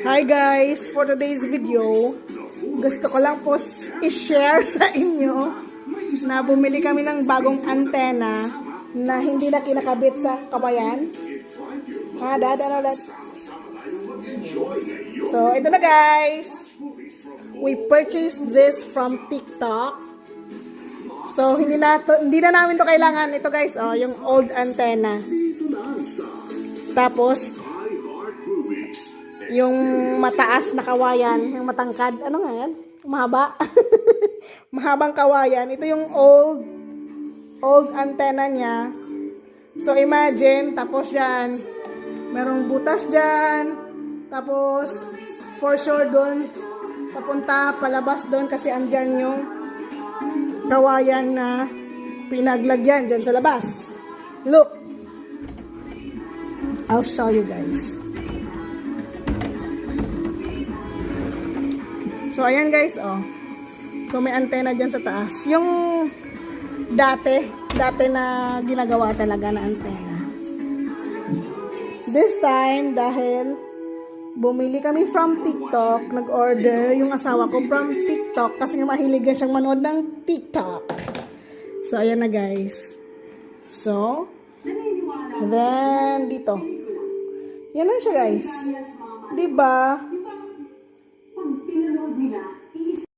Hi guys, for today's video, gusto ko lang po i-share sa inyo na bumili kami ng bagong antena na hindi na kinakabit sa kabayan. Ha, dad, ano, dad? So, ito na guys. We purchased this from TikTok. So, hindi na namin to kailangan. Ito guys, oh, yung old antenna. Tapos, yung mataas na kawayan, yung matangkad, ano nga yan? Mahaba. Mahabang kawayan. Ito yung old antenna niya. So, imagine, tapos yan, merong butas dyan. Tapos, for sure doon, papunta, palabas doon kasi andyan yung kawayan na pinaglagyan dyan sa labas. Look! I'll show you guys. So, ayan guys, oh. So, may antena dyan sa taas. Yung dati na ginagawa talaga na antena. This time, dahil bumili kami from TikTok, nag-order yung asawa ko from TikTok kasi nga mahilig siyang manood ng TikTok. So, ayan na guys. So, then, dito. Yan na siya guys. Diba?